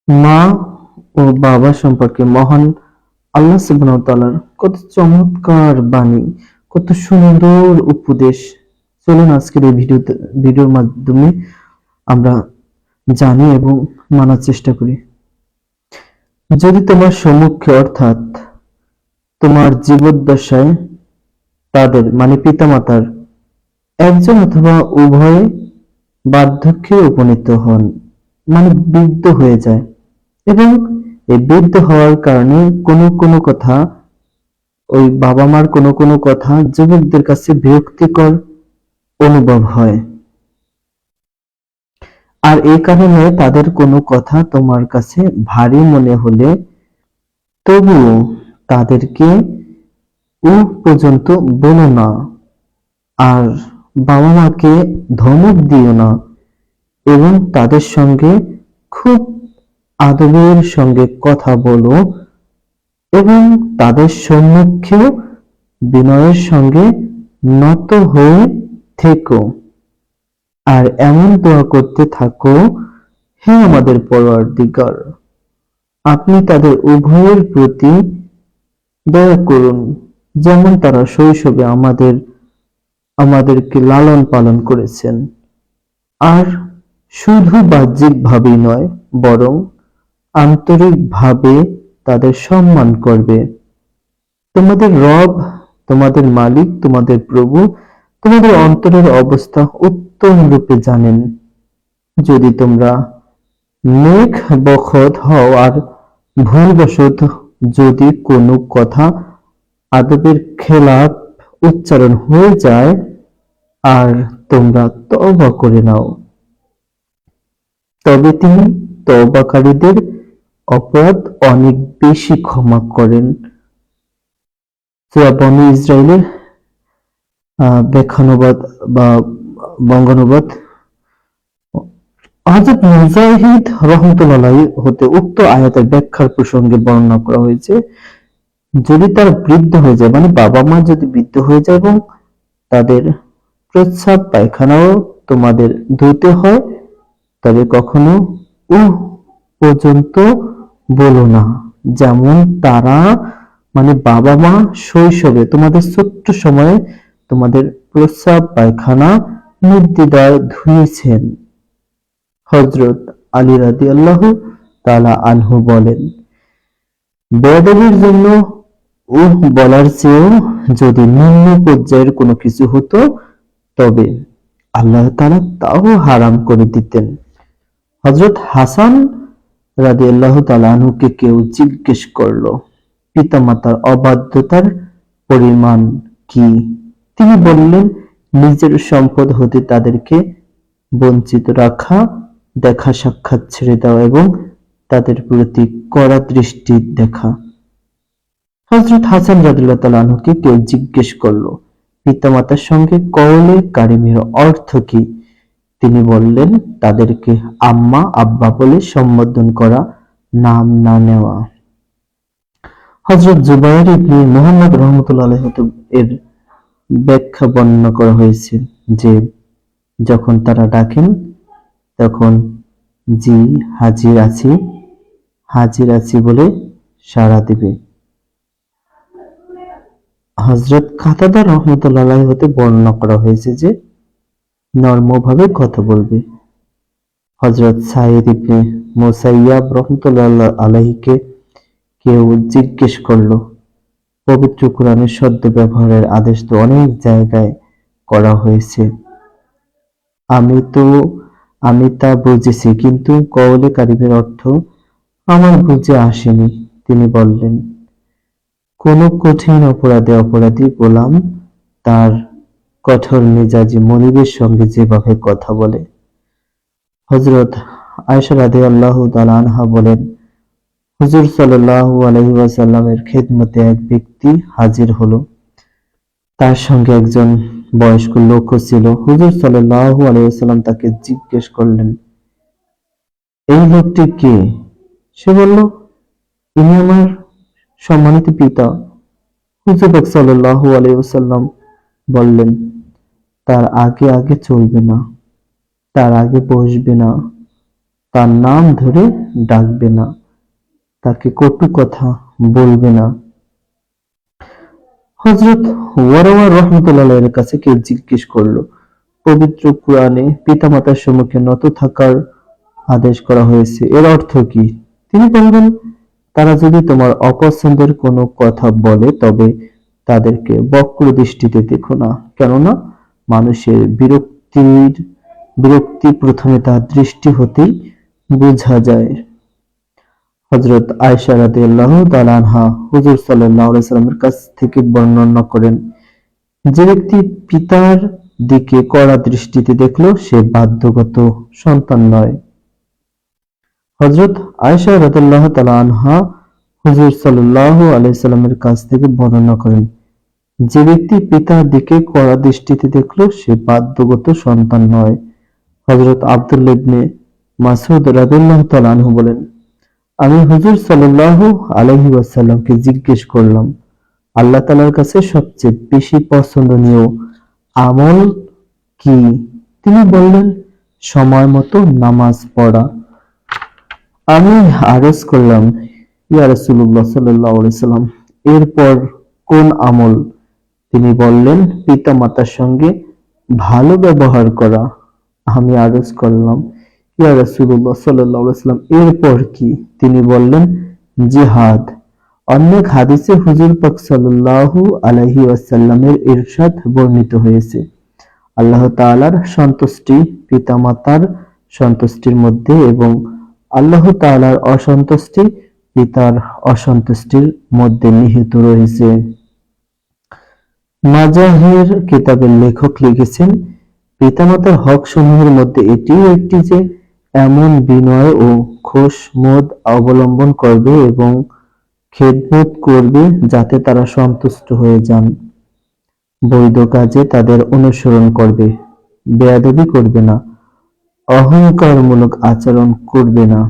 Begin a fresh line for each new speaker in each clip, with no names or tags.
মা ও বাবা সম্পর্কে মহান আল্লাহ সুবহানাহু ওয়া তাআলার কত চমৎকার বাণী, কত সুন্দর উপদেশ। চলুন আজকের এই ভিডিওর মাধ্যমে আমরা জানি এবং মানার চেষ্টা করি। যদি তোমার সম্মুখে অর্থাৎ তোমার জীবদ্দশায় তাদের মানে পিতামাতার একজন অথবা উভয়ে বার্ধক্যে উপনীত হন, মানে বৃদ্ধ হয়ে যায়, এবং এই বৃদ্ধ হওয়ার কারণে কোনো কোনো কথা, ওই বাবা মার কোনো কোনো কথা যুবকদের কাছে বিরক্তিকর অনুভব হয়, আর এই কারণে তাদের কোনো কথা তোমার কাছে ভারী মনে হলে তবুও তাদেরকে পর্যন্ত বলো না, আর বাবা মাকে ধমক দিও না, এবং তাদের সঙ্গে খুব আদবের সঙ্গে কথা বলো, এবং তাদের সম্মুখেও বিনয়ের সঙ্গে নত হয়ে থেকো, আর এমন দোয়া করতে থাকো, হে আমাদের পরওয়ারদিগার, আপনি তাদের উভয়ের প্রতি দয়া করুন, যেমন তারা শৈশবে আমাদেরকে লালন পালন করেছেন। আর শুধু বাহ্যিকভাবেই নয়, বরং আন্তরিকভাবে তাদের সম্মান করবে। তোমাদের রব, তোমাদের মালিক, তোমাদের প্রভু তোমাদের অন্তরের অবস্থা উত্তমরূপে জানেন। যদি তোমরা নেক বখত হও আর ভুলবশত যদি কোনো কথা আদবের খেলাফ উচ্চারণ হয়ে যায়, আর তোমরা তওবা করে নাও, তবে তিনি তওবাকারীদের অপরাধ অনেক বেশি ক্ষমা করেন। সূরা বনী ইসরাইলের ব্যাখ্যানুবাদ বা বঙ্গানুবাদ। হযরত মুজাহিদ রাহমাতুল্লাহ হতে উক্ত আয়াতের ব্যাখ্যার প্রসঙ্গে বর্ণনা করা হয়েছে, যদি তারা বৃদ্ধ হয়ে যায়, মানে বাবা মা যদি বৃদ্ধ হয়ে যায় এবং তাদের প্রস্রাব পায়খানাও তোমাদের ধুতে হয়, তবে কখনো পর্যন্ত বলো না, যেমন তারা মানে বাবা মা শৈশবে তোমাদের ছোট্ট সময়ে তোমাদের প্রস্রাব পায়খানা নির্দ্বিধায় ধুয়েছেন। হযরত আলী রাদিয়াল্লাহু তাআলা আনহু বলেন, বেয়াদবির জন্য বলার চেয়েও যদি নিম্ন পর্যায়ের কোনো কিছু হতো, তবে আল্লাহ তাআলা তাও হারাম করে দিতেন। হযরত হাসান রাদিয়াল্লাহু তাআলা আনহুকে কেউ জিজ্ঞেস করল, পিতামাতার অবাধ্যতার পরিমাণ কি? তিনি বললেন, নিজের সম্পদ হতে তাদেরকে বঞ্চিত রাখা, দেখা সাক্ষাৎ ছেড়ে দেওয়া এবং তাদের প্রতি কড়া দৃষ্টি দেখা। হযরত হাসান রাদিয়াল্লাহু তাআলা আনহুকে কেউ জিজ্ঞেস করল, পিতামাতার সঙ্গে কওলে কারিমের অর্থ কি? তিনি বললেন, তাদেরকে আম্মা আব্বা বলে সম্বোধন করা, নাম না নেওয়া। হযরত জুবাইর ইবনে মুহাম্মদ রাহমাতুল্লাহ আলাইহি হতে এর ব্যাখ্যা বর্ণনা করা হয়েছে যে, যখন তারা ডাকেন তখন জি হাজির আছি বলে সাড়া দিবে। হযরত কাতাদা রাহমাতুল্লাহ আলাইহি হতে বর্ণনা করা হয়েছে যে, নরমভাবে কথা বলবে। হযরত সাঈদ ইবনে মুসাইয়াব রাহমাতুল্লাহ আলাইহিকে কেউ জিজ্ঞেস করল, পবিত্র কোরআনের সদ্য ব্যবহারের আদেশ তো অনেক জায়গায় করা হয়েছে, আমি তা বুঝেছি, কিন্তু কওলে কারিমের অর্থ আমার বুঝে আসেনি। তিনি বললেন, কোন কঠিন অপরাধে অপরাধী গোলাম তার কঠোর মেজাজি মনিবের সঙ্গে যেভাবে কথা বলে। হযরত আয়েশা রাদিয়াল্লাহু তাআলা আনহা বলেন, হুজুর সাল্লাল্লাহু আলাইহি ওয়াসাল্লামের খেদমতে এক ব্যক্তি হাজির হলো, তার সঙ্গে একজন বয়স্ক লোকও ছিল। হুজুর সাল্লাল্লাহু আলাইহি ওয়াসাল্লাম তাকে জিজ্ঞেস করলেন, এই লোকটি কে? সে বলল, ইনি আমার সম্মানিত পিতা। হুজুর পাক সাল্লাল্লাহু আলাইহি ওয়াসাল্লাম বললেন, তার আগে আগে চলবে না, তার আগে বসবে না, তার নাম ধরে ডাকবে না, তাকে কটু কথা বলবে না। হযরত ওয়ারওয়া রাহমাতুল্লাহ এর কাছে কেউ জিজ্ঞেস করলো, পবিত্র কুরআনে পিতামাতার সম্মুখে নত থাকার আদেশ করা হয়েছে, এর অর্থ কি? তিনি বললেন, তারা যদি তোমার অপছন্দের কোনো কথা বলে তবে তাদেরকে বক্র দৃষ্টিতে দেখো না, কেননা মানুষের বিরক্তি প্রথমে তার দৃষ্টি হতেই বোঝা যায়। হযরত আয়েশা রাদিয়াল্লাহু তাআলা আনহা হুজুর সাল্লাল্লাহু আলাইহি সাল্লামের কাছ থেকে বর্ণনা করেন, যে ব্যক্তি পিতার দিকে কড়া দৃষ্টিতে দেখল সে বাধ্যগত সন্তান নয়। হযরত আয়েশা রাদিয়াল্লাহু তাআলা আনহা হুজুর সাল্লাল্লাহু আলাইহি সাল্লামের কাছ থেকে বর্ণনা করেন, যে ব্যক্তি পিতার দিকে কড়া দৃষ্টিতে দেখল সে বাধ্যগত সন্তান নয়। হযরত আব্দুল্লাহ ইবনে মাসউদ রাদিয়াল্লাহু তাআলা আনহু বলেন, আমি হুজুর সাল্লাল্লাহু আলাইহি ওয়াসাল্লামকে জিজ্ঞেস করলাম, আল্লাহ তাআলার কাছে সবচেয়ে বেশি পছন্দনীয় আমল কি? তিনি বললেন, সময় মতো নামাজ পড়া। আমি আরজ করলাম, ইয়া রাসূলুল্লাহ সাল্লাল্লাহু আলাইহি সাল্লাম, এরপর কোন আমল? তিনি বললেন, পিতা মাতার সঙ্গে ভালো ব্যবহার করা। আমি আরজ করলাম, ইয়া রাসূলুল্লাহ সাল্লাল্লাহু আলাইহি সাল্লাম, এরপর কি? তিনি বললেন, জিহাদ। অন্য এক হাদিসে হুজুর পাক সাল্লাল্লাহু আলাইহি ওয়াসাল্লামের ইরশাদ বর্ণিত হয়েছে, আল্লাহ তাআলার সন্তুষ্টি পিতামাতার সন্তুষ্টির মধ্যে এবং আল্লাহ তাআলার অসন্তুষ্টি পিতার অসন্তুষ্টির মধ্যে নিহিত রয়েছে। মাজাহির কিতাবের লেখক লিখেছেন, পিতামাতার হক সমূহের মধ্যে এটিও একটি যে এমন বিনয় ও খোশমোদ অবলম্বন করবে এবং খেদমত করবে যাতে তারা সন্তুষ্ট হয়ে যান। বৈধ কাজে তাদের অনুসরণ করবে, বেয়াদবি করবে না, অহংকারমূলক আচরণ করবে না।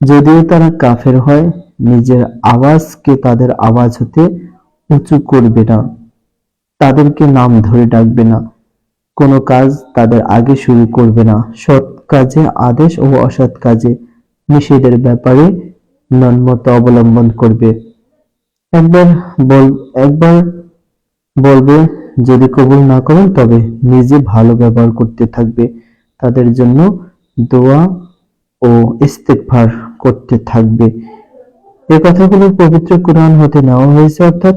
যদিও তারা কাফের হয়, নিজের আওয়াজকে তাদের আওয়াজ হতে উঁচু করবে না, তাদেরকে নাম ধরে ডাকবে না, কোনো কাজ তাদের আগে শুরু করবে না, সৎ কাজে আদেশ ও অসৎ কাজে নিষেধের ব্যাপারে নমনীয়তা অবলম্বন করবে। একবার বলবে, যদি কবুল না করেন তবে নিজে ভালো ব্যবহার করতে থাকবে, তাদের জন্য দোয়া ও ইস্তেগফার করতে থাকবে। এই কথাগুলো পবিত্র কুরআন হতে নেওয়া হয়েছে, অর্থাৎ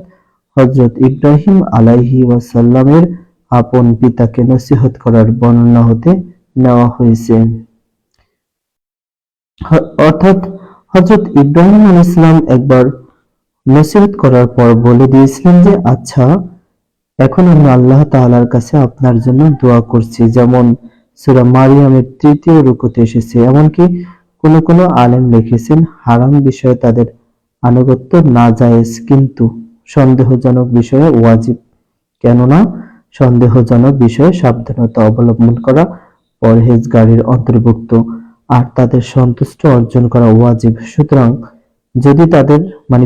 হযরত ইব্রাহিম আলাইহি ওয়াসাল্লামের আপন পিতাকে নসিহত করার বর্ণনা হতে নেওয়া হয়েছে। অর্থাৎ হযরত ইব্রাহিম আলাইহিস সালাম একবার নসিহত করার পর বলে দিয়েছিলেন যে, আচ্ছা, এখন আমি আল্লাহ তাআলার কাছে আপনার জন্য দোয়া করছি, যেমন সূরা মারিয়ামের ৩য় রুকুতে এসেছে। এমনকি কোন আলেম লিখেছেন, হারাম বিষয়ে তাদের আনুগত্য নাজায়েজ, কিন্তু সন্দেহজনক বিষয়ে ওয়াজিব, কেননা সন্দেহজনক বিষয়ে সাবধানতা অবলম্বন করা পরহেজগারির অন্তর্ভুক্ত, আর তাদের সন্তুষ্ট অর্জন করা ওয়াজিব। সুতরাং যদি তাদের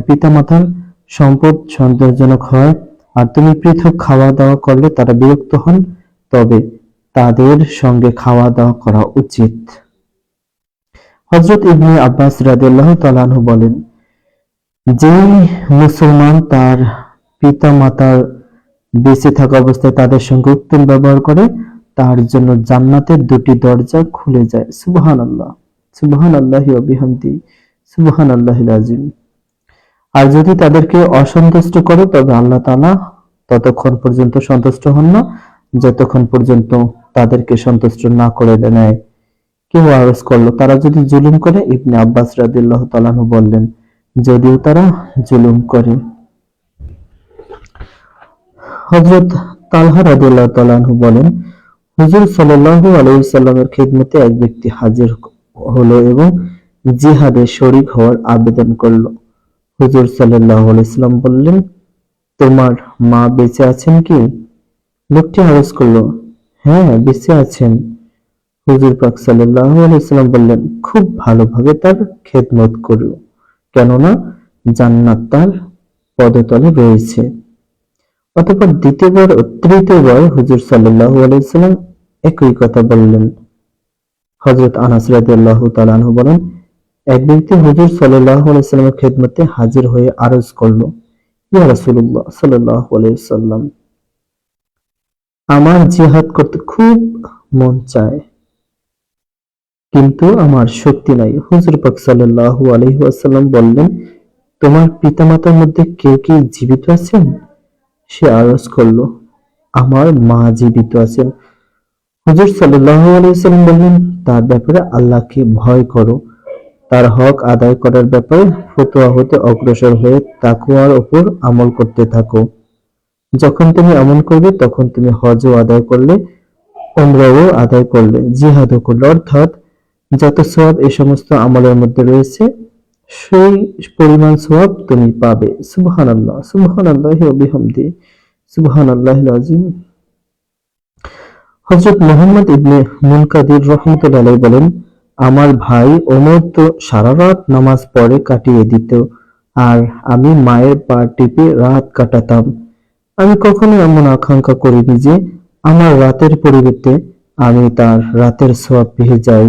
পিতামাতার সম্পদ সন্দেহজনক হয় আর তুমি পৃথক খাওয়া দাওয়া করলে তারা বিরক্ত হন, তবে তাদের সঙ্গে খাওয়া দাওয়া করা উচিত। হযরত ইবনে আব্বাস রাদিয়াল্লাহু তাআলা আনহু বলেন, যেই মুসলমান তার পিতা মাতার বেঁচে থাকা অবস্থায় তাদের সঙ্গে উত্তম ব্যবহার করে, তার জন্য জান্নাতের 2টি দরজা খুলে যায়। সুবহানাল্লাহ, সুবহানাল্লাহি ওয়া বিহামদিহি, সুবহানাল্লাহিল আযীম। আর যদি তাদেরকে অসন্তুষ্ট করে তবে আল্লাহ তাআলা ততক্ষণ পর্যন্ত সন্তুষ্ট হন না যতক্ষণ পর্যন্ত তাদেরকে সন্তুষ্ট না করে নেয়। কেউ আরজ করলো, তারা যদি জুলুম করে? ইবনে আব্বাস রাদিয়াল্লাহু তাআলা আনহু বললেন, যদিও তারা জুলুম করে। হযরত তালহা রাদিয়াল্লাহু তাআলা আনহু বলেন, হুজুর সাল্লাল্লাহু আলাইহি ওয়াসাল্লামের খিদমতে এক ব্যক্তি হাজির হলো এবং জিহাদে শরীক হওয়ার আবেদন করলো। হুজুর সাল্লাল্লাহু আলাইহি ওয়াসাল্লাম বললেন, তোমার মা বেঁচে আছেন কি? লোকটি আরজ করলো, হ্যাঁ, বেঁচে আছেন। হুজুর পাক সাল্লাল্লাহু আলাইহি ওয়াসাল্লাম বললেন, খুব ভালোভাবে তার খেদমত করো, কেননা জান্নাত তার পদতলে রয়েছে। অতঃপর দ্বিতীয়বার ও তৃতীয়বার হুজুর সাল্লাল্লাহু আলাইহি ওয়াসাল্লাম একই কথা বললেন। হযরত আনাস রাদিয়াল্লাহু তাআলা আনহু বলেন, এক ব্যক্তি হুজুর সাল্লাল্লাহু আলাইহি সাল্লামের খেদমতে হাজির হয়ে আরজ করল, ইয়া রাসূলুল্লাহ সাল্লাল্লাহু আলাইহি সাল্লাম, আমার জিহাদ করতে খুব মন চায়, কিন্তু আমার শক্তি নাই। হুজুর পাক সাল্লাল্লাহু আলাইহি ওয়াসাল্লাম বললেন, তোমার পিতামাতার মধ্যে কেউ কি জীবিত আছেন? সে আরজ করল, আমার মা জীবিত আছেন। হুজুর সাল্লাল্লাহু আলাইহি ওয়াসাল্লাম বললেন, তার ব্যাপারে আল্লাহকে ভয় করো, তার হক আদায় করার ব্যাপারে ফতোয়া হতে অগ্রসর হয়ে তাকওয়ার উপর আমল করতে থাকো। যখন তুমি আমল করবে তখন তুমি হজও আদায় করলে, উমরাও আদায় করলে, জিহাদও করলে, অর্থাৎ যত সওয়াব এই সমস্ত আমলের মধ্যে রয়েছে সেই পরিমাণ সওয়াব তুমি পাবে। সুবহানাল্লাহ, সুবহানাল্লাহি ওয়া বিহামদিহি, সুবহানাল্লাহিল আযীম। হযরত মুহাম্মদ ইবনে মুনকাদির রাহমাতুল্লাহি আলাইহি বলেন, আমার ভাই ওমর তো সারা রাত নামাজ পড়ে কাটিয়ে দিত, আর আমি মায়ের পা টিপে রাত কাটাতাম। আমি কখনো এমন আকাঙ্ক্ষা করিনি যে আমার রাতের পরিবর্তে আমি তার রাতের সওয়াব পেয়ে যাই।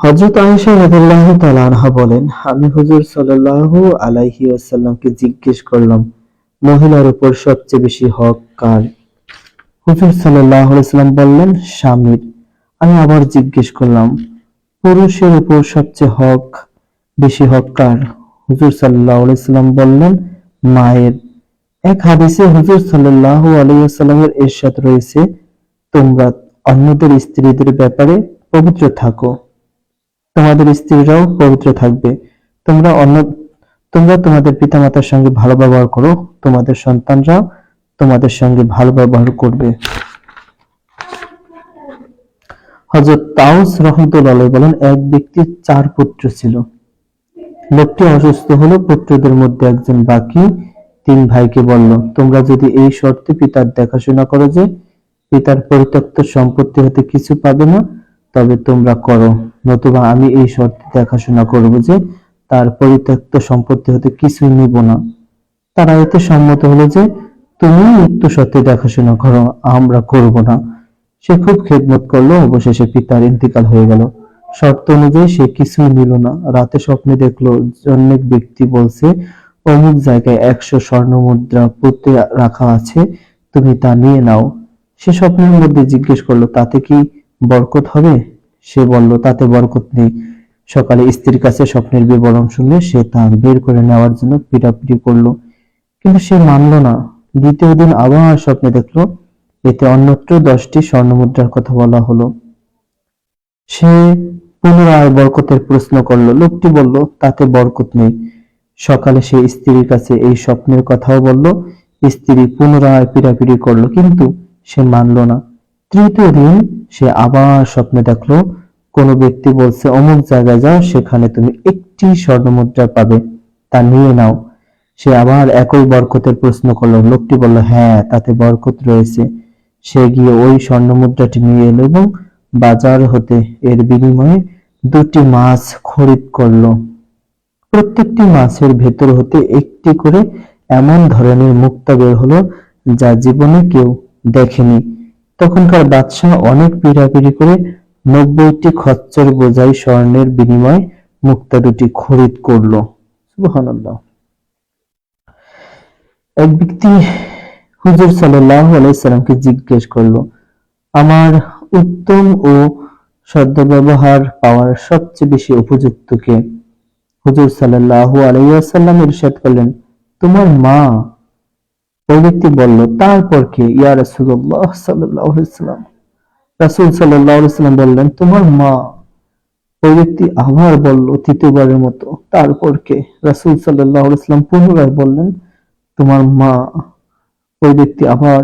হযরত আয়েশা রাদিয়াল্লাহু তাআলা আনহা বলেন, আমি হুজুর সাল্লাল্লাহু আলাইহি ওয়াসাল্লামকে জিজ্ঞেস করলাম, মহিলার উপর সবচেয়ে বেশি হক কার? হুজুর সাল্লাল্লাহু আলাইহি ওয়াসাল্লাম বললেন, স্বামীর। আমি আবার জিজ্ঞেস করলাম, পুরুষের উপর সবচেয়ে বেশি হক কার? হুজুর সাল্লাল্লাহু আলাইহি ওয়াসাল্লাম বললেন, মায়ের। এক হাদিসে হুজুর সাল্লাল্লাহু আলাইহি ওয়াসাল্লামের ইরশাদ রয়েছে, তোমরা অন্যদের স্ত্রীদের ব্যাপারে পবিত্র থাকো, তোমাদের স্ত্রীরাও পবিত্র থাকবে। তোমরা তোমরা তোমাদের পিতামাতার সঙ্গে ভালো ব্যবহার করো, তোমাদের সন্তানরাও তোমাদের সঙ্গে ভালো ব্যবহার করবে। হযরত তাউস রাহমাতুল্লাহি আলাইহি বলেন, এক ব্যক্তির 4 পুত্র ছিল। লোকটি অসুস্থ হলো, পুত্রদের মধ্যে একজন বাকি 3 ভাইকে বলল, তোমরা যদি এই শর্তে পিতার দেখাশোনা করো যে পিতার পরিত্যক্ত সম্পত্তি হতে কিছু পাবে না, তবে তোমরা করো, নতুবা আমি এই শর্তে দেখাশোনা করব যে তার পরিত্যক্ত সম্পত্তি হতে কিছুই নিব না। তারা এতে সম্মত হলো যে তুমি মৃত্যু সত্ত্বে দেখাশোনা করো, আমরা করব না। সে খুব খেদমত করলো, অবশেষে পিতার ইন্তিকাল হয়ে গেল। শর্ত অনুযায়ী সে কিছুই নিল না। রাতে স্বপ্নে দেখলো অনেক ব্যক্তি বলছে, অমুক জায়গায় 100 স্বর্ণ মুদ্রা পুঁতে রাখা আছে, তুমি তা নিয়ে নাও। সে স্বপ্নের মধ্যে জিজ্ঞেস করলো, তাতে কি বরকত হবে? সে বলল, তাতে বরকত নেই। সকালে স্ত্রীর কাছে স্বপ্নের বিবরণ শুনলে সে তা বের করে নেওয়ার জন্য পিটাপিটি করলো, কিন্তু সে মানল না। দ্বিতীয় দিন আবার স্বপ্নে দেখলো এতে অন্যত্র 10টি স্বর্ণমুদ্রার কথা বলা হলো। সে পুনরায় বরকতের প্রশ্ন করলো। লোকটি বলল, তাতে বরকত নেই। সকালে সে স্ত্রীর কাছে এই স্বপ্নের কথাও বলল। স্ত্রী পুনরায় পিটাপিটি করলো, কিন্তু সে মানল না। তৃতীয় দিন সে আবার স্বপ্নে দেখলো কোনো ব্যক্তি বলছে, অমুক জায়গায় যাও, সেখানে তুমি 1টি স্বর্ণমুদ্রা পাবে, তা নিয়ে নাও। সে আবার একই বরকতের প্রশ্ন করলো। লোকটি বলল, হ্যাঁ, তাতে বরকত রয়েছে। সে গিয়ে ওই স্বর্ণমুদ্রাটি নিয়ে এলো এবং বাজার হতে এর বিনিময়ে 2টি মাছ খরিদ করলো। প্রত্যেকটি মাছের ভেতর হতে একটি করে এমন ধরনের মুক্তা বের হলো যা জীবনে কেউ দেখেনি। তখনকার বাদশাহ অনেক পীড়াপিড়ি করে 90টি খচ্চর বোঝাই স্বর্ণের বিনিময়ে মুক্তা 2টি খরিদ করলো। সুবহানাল্লাহ। এক ব্যক্তি হুজুর সাল্লাল্লাহু আলাইহি সাল্লামকে জিজ্ঞেস করলো, আমার উত্তম ও সদ্ব্যবহার পাওয়ার সবচেয়ে বেশি উপযুক্ত কে? হুজুর সাল্লাল্লাহু আলাইহি ওয়াসাল্লাম ইরশাদ করলেন, তোমার মা। ওই ব্যক্তি বলল, তারপর কে ইয়া রাসূলুল্লাহ সাল্লাল্লাহু আলাইহি ওয়াসাল্লাম? রাসূল সাল্লাল্লাহু আলাইহি ওয়াসাল্লাম বললেন, তোমার মা। ওই ব্যক্তি আবার বলল তৃতীয়বারের মতো, তারপর কে? রাসূল সাল্লাল্লাহু আলাইহি ওয়াসাল্লাম পুনরায় বললেন, তোমার মা। ওই ব্যক্তি আবার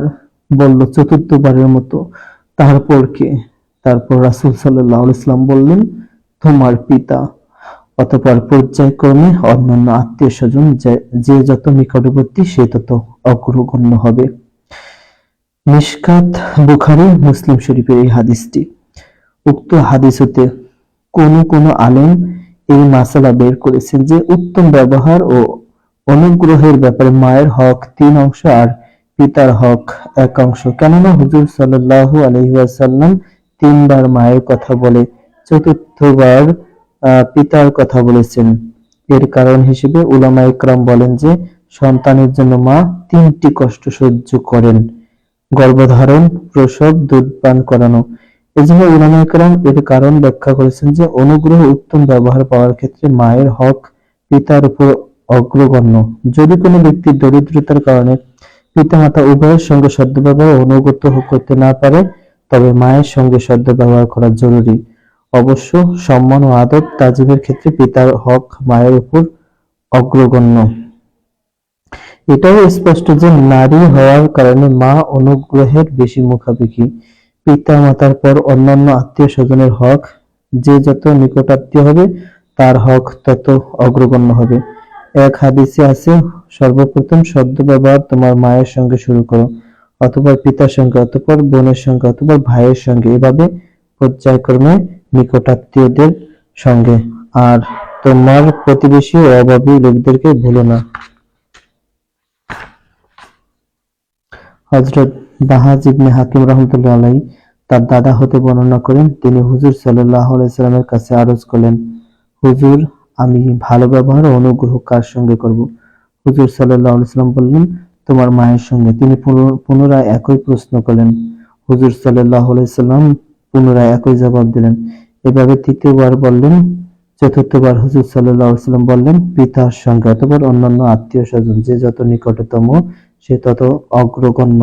বলল চতুর্থবারের মতো, তারপর কে? তারপর রাসূল সাল্লাল্লাহু আলাইহি ওয়াসাল্লাম বললেন, তোমার পিতা। অতঃপর পর্যায়ক্রমে অন্যান্য আত্মীয়-স্বজন যে যত নিকটবর্তী সে তত অগ্রগণ্য হবে। মিশকাত, বুখারী, মুসলিম শরীফের এই হাদিসটি। উক্ত হাদিস হতে কোন আলেম এই মাসালা বের করেছেন যে উত্তম ব্যবহার ও অনুগ্রহের ব্যাপারে মায়ের হক 3 অংশ আর পিতার হক 1 অংশ। কেননা হুজুর সাল্লাল্লাহু আলাইহি ওয়াসাল্লাম তিনবার মায়ের কথা বলে চতুর্থবার পিতার কথা বলেছেন। এর কারণ হিসেবে উলামায়ে কেরাম বলেন যে সন্তানের জন্য মা তিনটি কষ্ট সহ্য করেন: গর্ভধারণ, প্রসব, দুধ পান করানো। এজন্য উলামায়ে কেরাম এর কারণ ব্যাখ্যা করেছেন যে অনুগ্রহ উত্তম ব্যবহার পাওয়ার ক্ষেত্রে মায়ের হক পিতার উপর অগ্রগণ্য। যদি কোনো ব্যক্তি দরিদ্রতার কারণে পিতামাতা উভয়ের সঙ্গে সদ্ব্যবহার ও অনুগত করতে না পারে, তবে মায়ের সঙ্গে সদ্ব্যবহার করা জরুরি। অবশ্য সম্মান ও আদব তাজিমের ক্ষেত্রে পিতার হক মায়ের উপর অগ্রগণ্য। এটাও স্পষ্ট যে নারী হওয়ার কারণে মা অনুগ্রহের বেশি মুখাপেক্ষী। পিতা-মাতার পর অন্যান্য আত্মীয়-স্বজনের হক যে যত নিকটাত্মীয় হবে তার হক তত অগ্রগণ্য হবে। এক হাদিসে আছে, সর্বপ্রথম সদ্ব্যবহার তোমার মায়ের সঙ্গে শুরু করো, অতঃপর পিতার সঙ্গে, অতঃপর বোনের সঙ্গে, অতঃপর ভাইয়ের সঙ্গে, এভাবে পর্যায়ক্রমে নিকটাত্মীয়দের সঙ্গে। আর তোমার প্রতিবেশী ও অভাবী লোকদেরকে ভুলো না। হযরত বাহাজ ইবনে হাকিম রাহমাতুল্লাহ আলাইহি তার দাদা হতে বর্ণনা করেন, তিনি হুজুর সাল্লাল্লাহু আলাইহি সাল্লামের কাছে আরজ করলেন, হুজুর, আমি ভালো ব্যবহার ও অনুগ্রহ কার সঙ্গে করব? হুজুর সাল্লাল্লাহু আলাইহি সাল্লাম বললেন, তোমার মায়ের সঙ্গে। তিনি পুনরায় একই প্রশ্ন করলেন। হুজুর সাল্লাল্লাহু আলাইহি সাল্লাম পুনরায় একই জবাব দিলেন। এভাবে তৃতীয়বার বললেন। চতুর্থবার হুজুর সাল্লাল্লাহু আলাইহি সাল্লাম বললেন, পিতার সঙ্গে, অতঃপর অন্যান্য আত্মীয়-স্বজন, যে যত নিকটতম সে তত অগ্রগণ্য।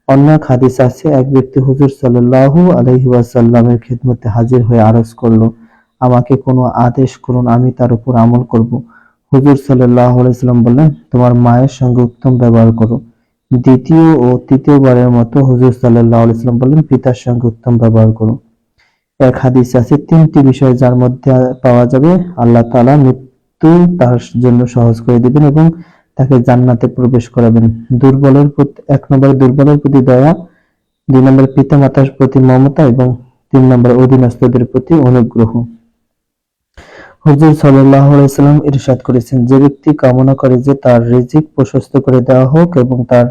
অন্য এক হাদিস আছে, এক ব্যক্তি হুজুর সাল্লাল্লাহু আলাইহি ওয়াসাল্লামের খিদমতে হাজির হয়ে আরজ করল, আমাকে কোনো আদেশ করুন, আমি তার উপর আমল করব। হুজুর সাল্লাল্লাহু আলাইহি সাল্লাম বললেন, তোমার মায়ের সঙ্গে উত্তম ব্যবহার করো। দ্বিতীয় ও তৃতীয়বারের মতো হুজুর সাল্লাল্লাহু আলাইহি সাল্লাম বললেন, পিতার সঙ্গে উত্তম ব্যবহার করো। এক হাদিসে আছে, তিনটি বিষয় যার মধ্যে পাওয়া যাবে, আল্লাহ তাআলা মৃত্যু তার জন্য সহজ করে দিবেন এবং তাকে জান্নাতে প্রবেশ করাবেন। দুর্বলের প্রতি, ১ নম্বরে দুর্বলের প্রতি দয়া, ২ নম্বরে পিতামাতার প্রতি মমতা এবং ৩ নম্বরে অধীনস্থদের প্রতি অনুগ্রহ। হুজুর সাল্লাল্লাহু আলাইহি ওয়াসাল্লাম ইরশাদ করেছেন, যে ব্যক্তি কামনা করে যে তার রিজিক প্রশস্ত করে দেওয়া হোক এবং তার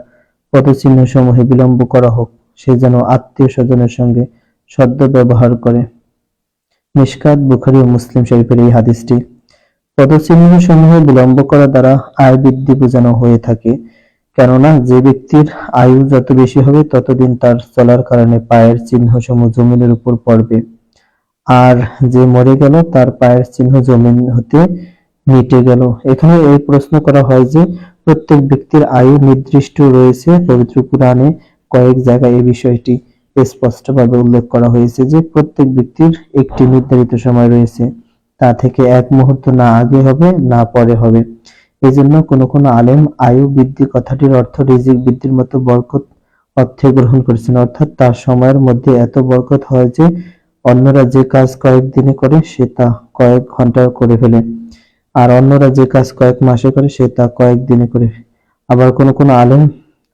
পদচিহ্নসমূহে বিলম্ব করা হোক, সে যেন আত্মীয়-স্বজনের সঙ্গে সদ্ব্যবহার করে। মিশকাত, বুখারী ও মুসলিম শরীফের এই হাদিসটি। পদচিহ্নসমূহে বিলম্ব করা দ্বারা আয় বৃদ্ধি বোঝানো হয়ে থাকে, কেননা যে ব্যক্তির আয়ু যত বেশি হবে ততদিন তার চলার কারণে পায়ের চিহ্নসমূহ জমিনের উপর পড়বে, আর যে মরে গেল তার পায়ের চিহ্ন জমিন হতে মিটে গেল। এখানে এই প্রশ্ন করা হয় যে প্রত্যেক ব্যক্তির আয়ু নির্দিষ্ট রয়েছে। পবিত্র কুরআনে কয়েক জায়গায় এই বিষয়টি স্পষ্টভাবে উল্লেখ করা হয়েছে যে প্রত্যেক ব্যক্তির একটি নির্ধারিত সময় রয়েছে, তা থেকে এক মুহূর্ত না আগে হবে না পরে হবে। এজন্য কোনো কোনো আলেম আয়ু বৃদ্ধি কথাটির অর্থ রিজিক বৃদ্ধির মতো বরকত অর্থে গ্রহণ করেছেন, অর্থাৎ তার সময়ের মধ্যে এত বরকত হয় যে অন্যরা যে কাজ কয়েক দিনে করে সে তা কয়েক ঘন্টায় করে ফেলে, আর অন্যরা যে কাজ কয়েক মাসে করে সে তা কয়েক দিনে করে। আবার কোনো কোনো আলেম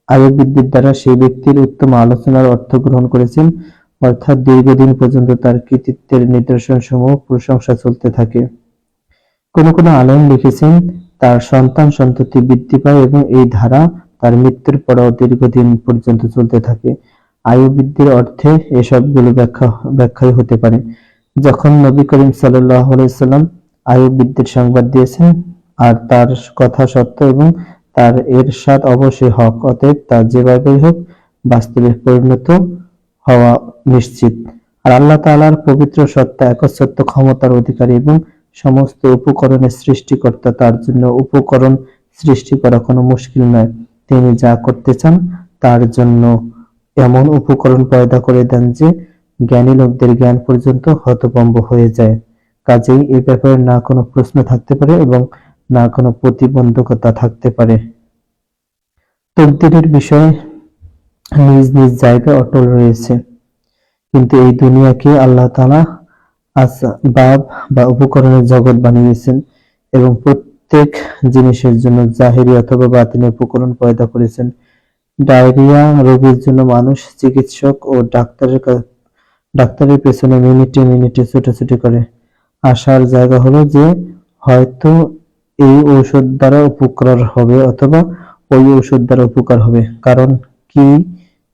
আয়ু বৃদ্ধির দ্বারা সেই ব্যক্তির উত্তম আলোচনার অর্থ গ্রহণ করেছেন, অর্থাৎ দীর্ঘদিন পর্যন্ত তার কৃতিত্বের নিদর্শনসমূহ প্রশংসা চলতে থাকে। কোনো কোনো আলেম লিখেছেন, তার সন্তান সন্ততি বৃদ্ধি পায় এবং এই ধারা তার মৃত্যুর পরেও দীর্ঘদিন পর্যন্ত চলতে থাকে। আয়ু বৃদ্ধির অর্থে এসবগুলো ব্যাখ্যাই হতে পারে। যখন নবী করিম সাল্লাল্লাহু আলাইহি ওয়াসাল্লাম আয়ু বৃদ্ধির সংবাদ দিয়েছেন, আর তার কথা সত্য এবং তার ইরশাদ অবশ্যই হক, অতএব তা যেভাবেই হোক বাস্তবে পরিণত হওয়া নিশ্চিত। আর আল্লাহ তাআলার পবিত্র সত্তা, একচ্ছত্র ক্ষমতার অধিকারী এবং সমস্ত উপকরণের সৃষ্টিকর্তা, তার জন্য উপকরণ সৃষ্টি করা কোনো মুশকিল নয়। তিনি যা করতে চান তার জন্য এমন উপকরণ পয়দা করে দেন যে জ্ঞানী লোকদের জ্ঞান পর্যন্ত হতভম্ব হয়ে যায়। কাজেই এ ব্যাপারে না কোনো প্রশ্ন থাকতে পারে এবং না কোনো প্রতিবন্ধকতা থাকতে পারে। তকদিরের বিষয় নিজ নিজ জায়গায় অটল রয়েছে, কিন্তু এই দুনিয়াকে আল্লাহ তাআলা আসবাব বা উপকরণের জগৎ বানিয়েছেন এবং প্রত্যেক জিনিসের জন্য জাহিরি অথবা বাতিনি উপকরণ পয়দা করেছেন। ডায়রিয়া রোগীর জন্য মানুষ চিকিৎসক ও ডাক্তারের পেছনে মিনিটে মিনিটে ছোটাছুটি করে। আসার জায়গা হলো যে হয়তো এই ঔষধ দ্বারা উপকার হবে অথবা ওই ঔষধ দ্বারা উপকার হবে। কারণ কি?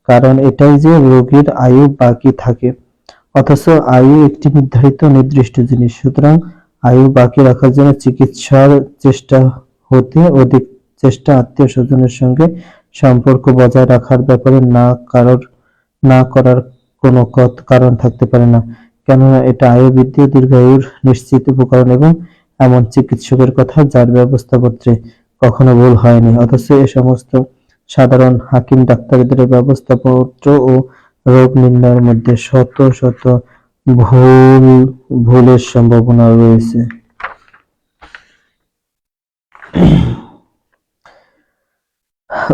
কারণ এটাই যে রোগীর আয়ু বাকি থাকে, অথচ আয়ু একটি নির্দিষ্ট জিনিস। সুতরাং আয়ু বাকি রাখার জন্য চিকিৎসার চেষ্টা হতে অধিক চেষ্টা আত্মীয় স্বজনের সঙ্গে সম্পর্ক বজায় রাখার ব্যাপারে না করার কোনো কারণ থাকতে পারে না, কেননা এটা আয়ু বৃদ্ধি ও দীর্ঘায়ুর নিশ্চিত উপকরণ এবং এমন চিকিৎসকের কথা যার ব্যবস্থাপত্রে কখনো ভুল হয়নি। অথচ এ সমস্ত সাধারণ হাকিম ডাক্তারদের ব্যবস্থাপত্র ও রোগ নির্ণয়ের মধ্যে শত শত ভুলের সম্ভাবনা রয়েছে।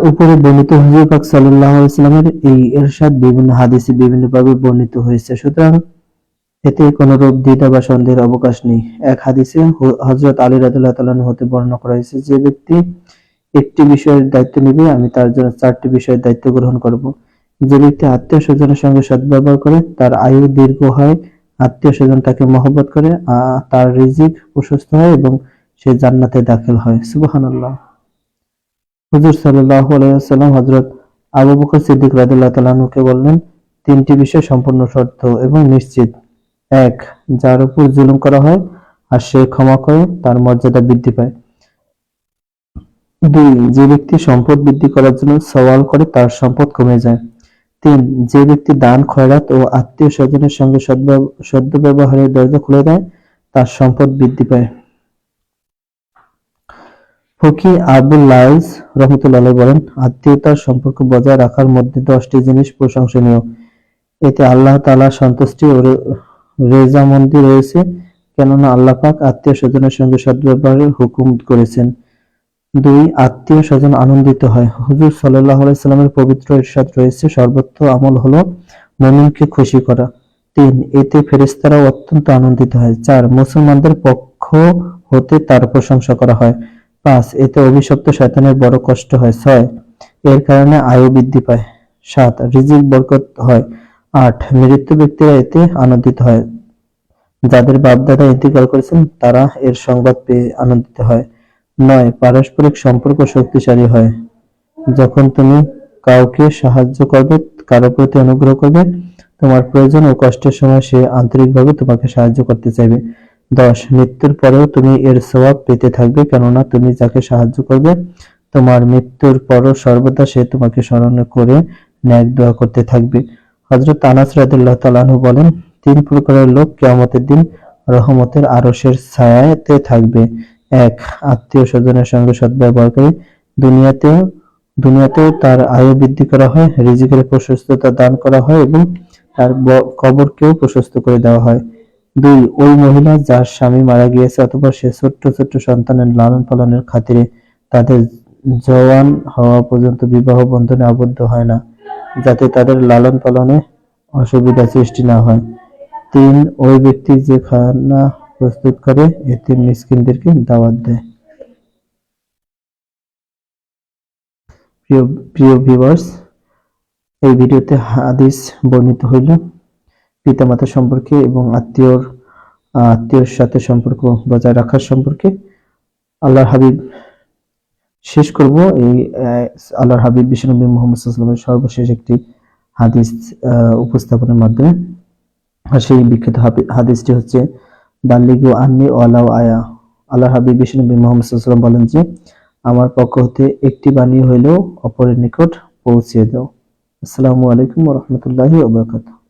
উপরে বর্ণিত হুজুর পাক সাল্লাল্লাহু আলাইহি ওয়াসাল্লামের এই ইরশাদ বিভিন্ন হাদিসে বিভিন্নভাবে বর্ণিত হয়েছে, সুতরাং এতে কোনো রূপ দ্বিধা বা সন্দেহের অবকাশ নেই। এক হাদিসে হযরত আলী রাদিয়াল্লাহু তাআলা আনহু হতে বর্ণনা করা হয়েছে, যে ব্যক্তি একটি বিষয়ের দায়িত্ব নিবে, আমি তার জন্য 4টি বিষয়ের দায়িত্ব গ্রহণ করব। যে ব্যক্তি আত্মীয় স্বজনের সঙ্গে সদ্ব্যবহার করে তার আয়ু দীর্ঘ হয়, আত্মীয় স্বজন তাকে মহব্বত করে, তার রিজিক প্রশস্ত হয় এবং সে জান্নাতে দাখিল হয়। সুবহানাল্লাহ। হুজুর সাল্লাল্লাহু আলাইহি ওয়াসাল্লাম হযরত আবু বকর সিদ্দিক রাদিয়াল্লাহু তাআলা আনহুকে বললেন, 3টি বিষয় সম্পূর্ণ সত্য এবং নিশ্চিত। 1. যার উপর জুলুম করা হয় আর সে ক্ষমা করে তার মর্যাদা বৃদ্ধি পায়। 2. যে ব্যক্তি সম্পদ বৃদ্ধি করার জন্য সওয়াল করে তার সম্পদ কমে যায়। 3. যে ব্যক্তি দান খয়রাত ও আত্মীয় স্বজনের সঙ্গে সদ্ব্যবহারের দরজা খুলে দেয় তার সম্পদ বৃদ্ধি পায়। ফকি আবুল লাইস রহমতুল্লাহ আলাইহি বলেন, আত্মীয়তার সম্পর্ক বজায় রাখার মধ্যে 10টি জিনিস প্রশংসনীয়। এতে আল্লাহ তাআলার সন্তুষ্টি ও রেজামন্দি রয়েছে, কেননা আল্লাহ পাক আত্মীয় স্বজনের সঙ্গে সদ্ব্যবহারের হুকুম করেছেন। 2. আত্মীয় স্বজন আনন্দিত হয়। হুজুর সাল্লাল্লাহু আলাইহি সাল্লামের পবিত্র ইরশাদ রয়েছে, সর্বোচ্চ আমল হলো মুমিনকে খুশি করা। 3. এতে ফেরেশতারাও অত্যন্ত আনন্দিত হয়। 4. মুসলমানদের পক্ষ হতে তার প্রশংসা করা হয়। 5. এতে অভিশপ্ত শয়তানের বড় কষ্ট হয়। 6. এর কারণে আয়ু বৃদ্ধি পায়। 7. রিজিক বরকত হয়। 8. মৃত ব্যক্তিরা এতে আনন্দিত হয়। যাদের বাপ-দাদা ইন্তেকাল করেছেন তারা এর সংবাদ পেয়ে আনন্দিত হয়। 9. পারস্পরিক সম্পর্ক শক্তিশালী হয়। যখন তুমি কাউকে সাহায্য করবে, কারো প্রতি অনুগ্রহ করবে, তোমার প্রয়োজন ও কষ্টের সময় সে আন্তরিকভাবে তোমাকে সাহায্য করতে চাইবে। 10. মৃত্যুর পরেও তুমি এর সওয়াব পেতে থাকবে, কেননা তুমি যাকে সাহায্য করবে তোমার মৃত্যুর পরও সর্বদা সে তোমাকে স্মরণ করে নেক দোয়া করতে থাকবে। হযরত আনাস রাদিয়াল্লাহু তাআলা আনহু বলেন, 3 প্রকারের লোক কিয়ামতের দিন রহমতের আরশের ছায়াতে থাকবে। 1. আত্মীয় স্বজনের সঙ্গে সদ্ব্যবহারকারী। দুনিয়াতেও তার আয়ু বৃদ্ধি করা হয়, রিজিকের প্রশস্ততা দান করা হয় এবং তার কবরকেও প্রশস্ত করে দেওয়া হয়। 2. ওই মহিলা যার স্বামী মারা গিয়েছে অথবা সে ছোট্ট ছোট্ট সন্তানের লালন পালনের খাতিরে তাদের জওয়ান হওয়া পর্যন্ত বিবাহ বন্ধনে আবদ্ধ হয় না, যাতে তাদের লালন পালনে অসুবিধা সৃষ্টি না হয়। 3. ওই ব্যক্তি যে খানা প্রস্তুত করে এতিম মিসকিনদেরকে দাওয়াত দেয়। প্রিয় প্রিয় ভিউয়ার্স, এই ভিডিওতে হাদিস বর্ণিত হইল পিতামাতা সম্পর্কে এবং আত্মীয়র সাথে সম্পর্ক বজায় রাখার সম্পর্কে। আল্লাহর হাবিব শেষ করব এই আল্লাহর হাবিব বিশ্বনবী মুহাম্মদ সাল্লাল্লাহু আলাইহি ওয়াসাল্লামের সর্বশেষ একটি হাদিস উপস্থাপনের মাধ্যমে। আর সেই বিখ্যাত হাদিসটি হচ্ছে, বাল্লিগু আন্নি ওয়ালাউ আয়া। আল্লাহর হাবিব বিশ্বনবী মুহাম্মদ সাল্লাল্লাহু আলাইহি ওয়াসাল্লাম বলেন যে, আমার পক্ষ হতে একটি বাণী হইলেও অপরের নিকট পৌঁছিয়ে দাও। আসসালামু আলাইকুম ওয়া রাহমাতুল্লাহি ওয়া বারাকাতুহু।